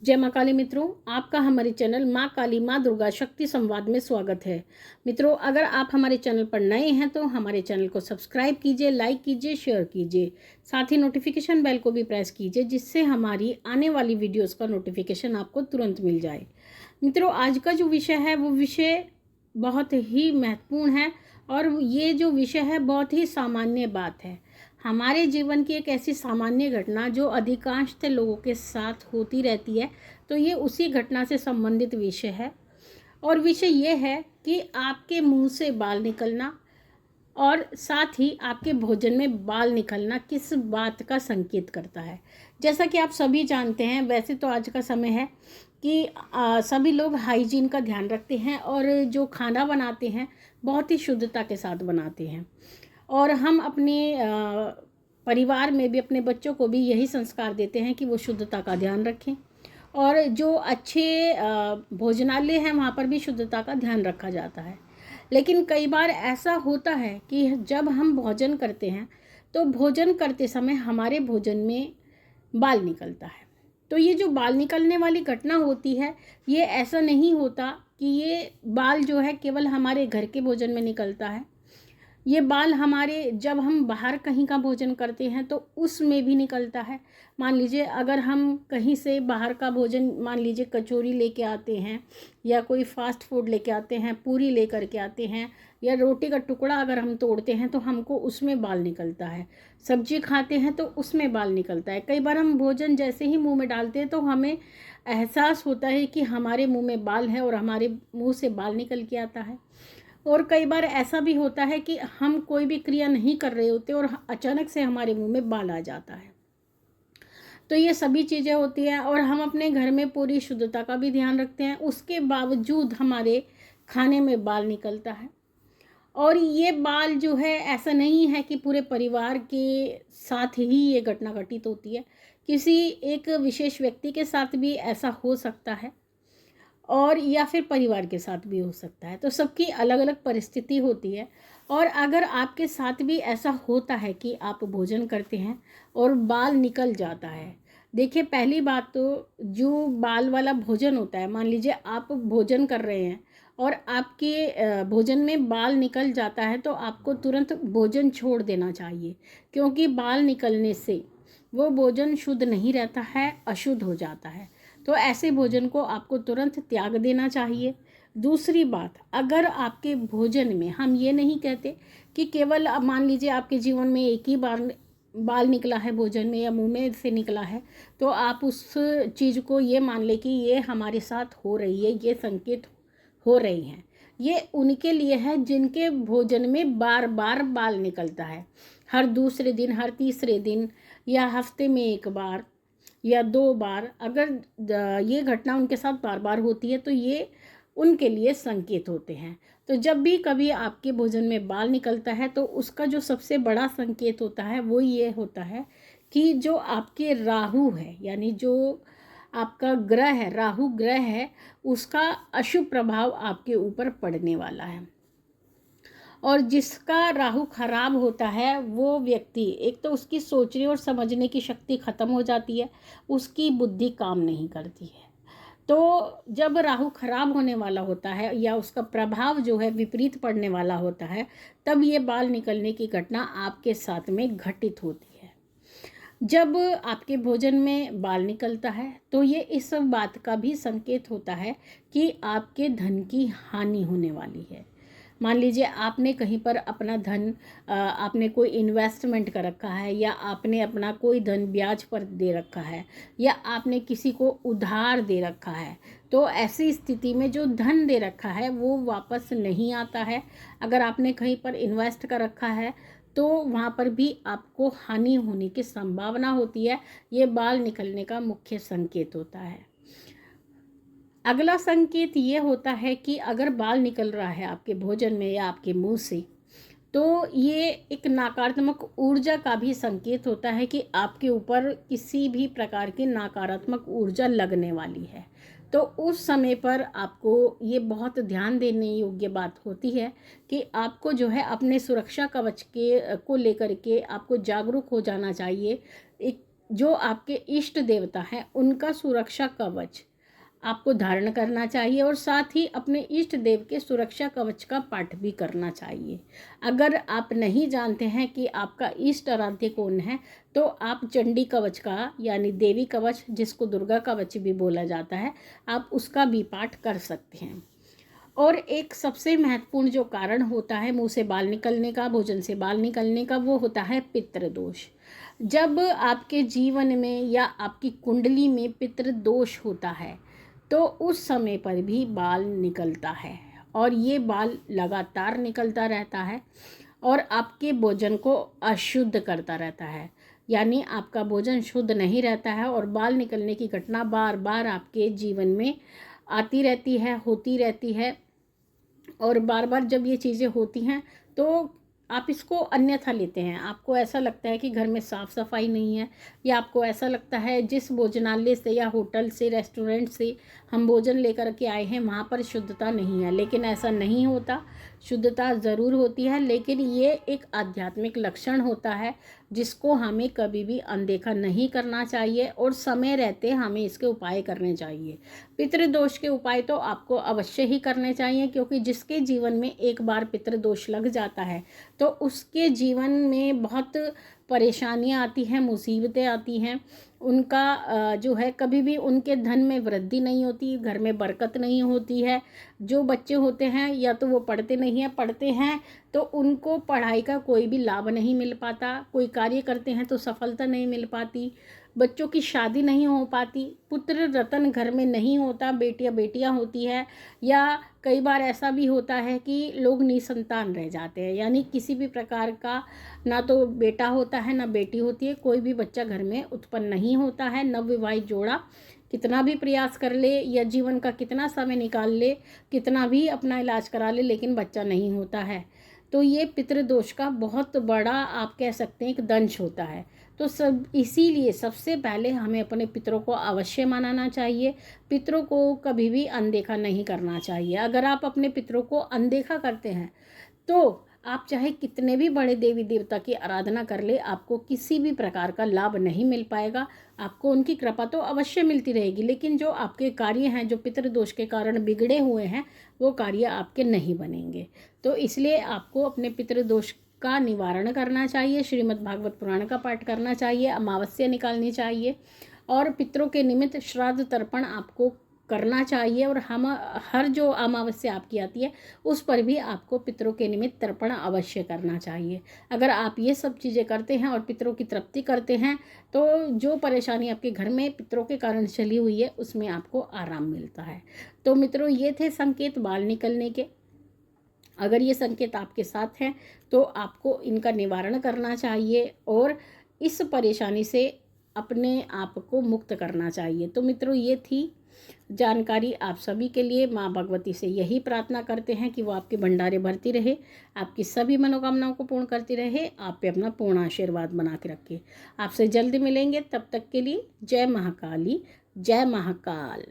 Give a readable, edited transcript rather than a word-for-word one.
जय माँ काली मित्रों, आपका हमारे चैनल माँ काली माँ दुर्गा शक्ति संवाद में स्वागत है। मित्रों, अगर आप हमारे चैनल पर नए हैं तो हमारे चैनल को सब्सक्राइब कीजिए, लाइक कीजिए, शेयर कीजिए। साथ ही नोटिफिकेशन बेल को भी प्रेस कीजिए, जिससे हमारी आने वाली वीडियोस का नोटिफिकेशन आपको तुरंत मिल जाए। मित्रों, आज का जो विषय है वो विषय बहुत ही महत्वपूर्ण है और ये जो विषय है बहुत ही सामान्य बात है। हमारे जीवन की एक ऐसी सामान्य घटना जो अधिकांशतः लोगों के साथ होती रहती है, तो ये उसी घटना से संबंधित विषय है। और विषय ये है कि आपके मुंह से बाल निकलना और साथ ही आपके भोजन में बाल निकलना किस बात का संकेत करता है। जैसा कि आप सभी जानते हैं, वैसे तो आज का समय है कि सभी लोग हाइजीन का ध्यान रखते हैं और जो खाना बनाते हैं बहुत ही शुद्धता के साथ बनाते हैं। और हम अपने परिवार में भी अपने बच्चों को भी यही संस्कार देते हैं कि वो शुद्धता का ध्यान रखें। और जो अच्छे भोजनालय हैं वहाँ पर भी शुद्धता का ध्यान रखा जाता है। लेकिन कई बार ऐसा होता है कि जब हम भोजन करते हैं तो भोजन करते समय हमारे भोजन में बाल निकलता है। तो ये जो बाल निकलने वाली घटना होती है, ये ऐसा नहीं होता कि ये बाल जो है केवल हमारे घर के भोजन में निकलता है। ये बाल हमारे जब हम बाहर कहीं का भोजन करते हैं तो उसमें भी निकलता है। मान लीजिए अगर हम कहीं से बाहर का भोजन, मान लीजिए कचौरी लेके आते हैं या कोई फास्ट फूड लेके आते हैं, पूरी लेकर के आते हैं या रोटी का टुकड़ा अगर हम तोड़ते हैं तो हमको उसमें बाल निकलता है। सब्जी खाते हैं तो उसमें बाल निकलता है। कई बार हम भोजन जैसे ही मुंह में डालते हैं तो हमें एहसास होता है कि हमारे मुंह में बाल है और हमारे मुंह से बाल निकल के आता है। और कई बार ऐसा भी होता है कि हम कोई भी क्रिया नहीं कर रहे होते और अचानक से हमारे मुंह में बाल आ जाता है। तो ये सभी चीज़ें होती हैं और हम अपने घर में पूरी शुद्धता का भी ध्यान रखते हैं, उसके बावजूद हमारे खाने में बाल निकलता है। और ये बाल जो है, ऐसा नहीं है कि पूरे परिवार के साथ ही ये घटना घटित होती है, किसी एक विशेष व्यक्ति के साथ भी ऐसा हो सकता है और या फिर परिवार के साथ भी हो सकता है। तो सबकी अलग अलग परिस्थिति होती है। और अगर आपके साथ भी ऐसा होता है कि आप भोजन करते हैं और बाल निकल जाता है, देखिए पहली बात तो जो बाल वाला भोजन होता है, मान लीजिए आप भोजन कर रहे हैं और आपके भोजन में बाल निकल जाता है तो आपको तुरंत भोजन छोड़ देना चाहिए, क्योंकि बाल निकलने से वो भोजन शुद्ध नहीं रहता है, अशुद्ध हो जाता है। तो ऐसे भोजन को आपको तुरंत त्याग देना चाहिए। दूसरी बात, अगर आपके भोजन में, हम ये नहीं कहते कि केवल मान लीजिए आपके जीवन में एक ही बार बाल निकला है भोजन में या मुंह में से निकला है, तो आप उस चीज़ को ये मान ले कि ये हमारे साथ हो रही है, ये संकेत हो रही हैं। ये उनके लिए है जिनके भोजन में बार बार बाल निकलता है, हर दूसरे दिन, हर तीसरे दिन या हफ्ते में एक बार या 2 बार। अगर ये घटना उनके साथ बार बार होती है तो ये उनके लिए संकेत होते हैं। तो जब भी कभी आपके भोजन में बाल निकलता है तो उसका जो सबसे बड़ा संकेत होता है वो ये होता है कि जो आपके राहु है, यानी जो आपका ग्रह है, राहु ग्रह है, उसका अशुभ प्रभाव आपके ऊपर पड़ने वाला है। और जिसका राहु खराब होता है वो व्यक्ति, एक तो उसकी सोचने और समझने की शक्ति ख़त्म हो जाती है, उसकी बुद्धि काम नहीं करती है। तो जब राहु खराब होने वाला होता है या उसका प्रभाव जो है विपरीत पड़ने वाला होता है, तब ये बाल निकलने की घटना आपके साथ में घटित होती है। जब आपके भोजन में बाल निकलता है तो ये इस बात का भी संकेत होता है कि आपके धन की हानि होने वाली है। मान लीजिए आपने कहीं पर अपना धन, आपने कोई इन्वेस्टमेंट कर रखा है या आपने अपना कोई धन ब्याज पर दे रखा है या आपने किसी को उधार दे रखा है, तो ऐसी स्थिति में जो धन दे रखा है वो वापस नहीं आता है। अगर आपने कहीं पर इन्वेस्ट कर रखा है तो वहाँ पर भी आपको हानि होने की संभावना होती है। ये बाल निकलने का मुख्य संकेत होता है। अगला संकेत ये होता है कि अगर बाल निकल रहा है आपके भोजन में या आपके मुंह से, तो ये एक नकारात्मक ऊर्जा का भी संकेत होता है कि आपके ऊपर किसी भी प्रकार की नकारात्मक ऊर्जा लगने वाली है। तो उस समय पर आपको ये बहुत ध्यान देने योग्य बात होती है कि आपको जो है अपने सुरक्षा कवच के को लेकर के आपको जागरूक हो जाना चाहिए। एक जो आपके इष्ट देवता हैं उनका सुरक्षा कवच आपको धारण करना चाहिए और साथ ही अपने इष्ट देव के सुरक्षा कवच का पाठ भी करना चाहिए। अगर आप नहीं जानते हैं कि आपका इष्ट आराध्य कौन है तो आप चंडी कवच का यानी देवी कवच, जिसको दुर्गा कवच भी बोला जाता है, आप उसका भी पाठ कर सकते हैं। और एक सबसे महत्वपूर्ण जो कारण होता है मुंह से बाल निकलने का, भोजन से बाल निकलने का, वो होता है पितृदोष। जब आपके जीवन में या आपकी कुंडली में पितृदोष होता है तो उस समय पर भी बाल निकलता है और ये बाल लगातार निकलता रहता है और आपके भोजन को अशुद्ध करता रहता है, यानी आपका भोजन शुद्ध नहीं रहता है और बाल निकलने की घटना बार बार आपके जीवन में आती रहती है, होती रहती है। और बार बार जब ये चीज़ें होती हैं तो आप इसको अन्यथा लेते हैं। आपको ऐसा लगता है कि घर में साफ़ सफाई नहीं है, या आपको ऐसा लगता है जिस भोजनालय से या होटल से, रेस्टोरेंट से हम भोजन लेकर के आए हैं वहाँ पर शुद्धता नहीं है। लेकिन ऐसा नहीं होता, शुद्धता ज़रूर होती है, लेकिन ये एक आध्यात्मिक लक्षण होता है जिसको हमें कभी भी अनदेखा नहीं करना चाहिए और समय रहते हमें इसके उपाय करने चाहिए। पितृदोष के उपाय तो आपको अवश्य ही करने चाहिए, क्योंकि जिसके जीवन में एक बार पितृदोष लग जाता है तो उसके जीवन में बहुत परेशानियां आती हैं, मुसीबतें आती हैं। उनका जो है कभी भी उनके धन में वृद्धि नहीं होती, घर में बरकत नहीं होती है। जो बच्चे होते हैं या तो वो पढ़ते नहीं हैं, पढ़ते हैं तो उनको पढ़ाई का कोई भी लाभ नहीं मिल पाता, कोई कार्य करते हैं तो सफलता नहीं मिल पाती, बच्चों की शादी नहीं हो पाती, पुत्र रतन घर में नहीं होता, बेटियां बेटियां होती है, या कई बार ऐसा भी होता है कि लोग निसंतान रह जाते हैं, यानी किसी भी प्रकार का ना तो बेटा होता है ना बेटी होती है, कोई भी बच्चा घर में उत्पन्न नहीं होता है। नवविवाहित जोड़ा कितना भी प्रयास कर ले या जीवन का कितना समय निकाल ले, कितना भी अपना इलाज करा ले, लेकिन बच्चा नहीं होता है। तो ये पितृदोष का बहुत बड़ा आप कह सकते हैं एक दंश होता है। तो सब इसीलिए सबसे पहले हमें अपने पितरों को अवश्य मनाना चाहिए, पितरों को कभी भी अनदेखा नहीं करना चाहिए। अगर आप अपने पितरों को अनदेखा करते हैं तो आप चाहे कितने भी बड़े देवी देवता की आराधना कर ले, आपको किसी भी प्रकार का लाभ नहीं मिल पाएगा। आपको उनकी कृपा तो अवश्य मिलती रहेगी, लेकिन जो आपके कार्य हैं जो पितृदोष के कारण बिगड़े हुए हैं वो कार्य आपके नहीं बनेंगे। तो इसलिए आपको अपने पितृदोष का निवारण करना चाहिए, श्रीमद् भागवत पुराण का पाठ करना चाहिए, अमावस्या निकालनी चाहिए और पितरों के निमित्त श्राद्ध तर्पण आपको करना चाहिए। और हम हर जो अमावस्या आपकी आती है उस पर भी आपको पितरों के निमित्त तर्पण अवश्य करना चाहिए। अगर आप ये सब चीज़ें करते हैं और पितरों की तृप्ति करते हैं तो जो परेशानी आपके घर में पितरों के कारण चली हुई है उसमें आपको आराम मिलता है। तो मित्रों, ये थे संकेत बाल निकलने के। अगर ये संकेत आपके साथ हैं तो आपको इनका निवारण करना चाहिए और इस परेशानी से अपने आप को मुक्त करना चाहिए। तो मित्रों, ये थी जानकारी आप सभी के लिए। माँ भगवती से यही प्रार्थना करते हैं कि वो आपके भंडारे भरती रहे, आपकी सभी मनोकामनाओं को पूर्ण करती रहे, आप पे अपना पूर्ण आशीर्वाद बना के रखे। आपसे जल्दी मिलेंगे, तब तक के लिए जय महाकाली, जय महाकाल।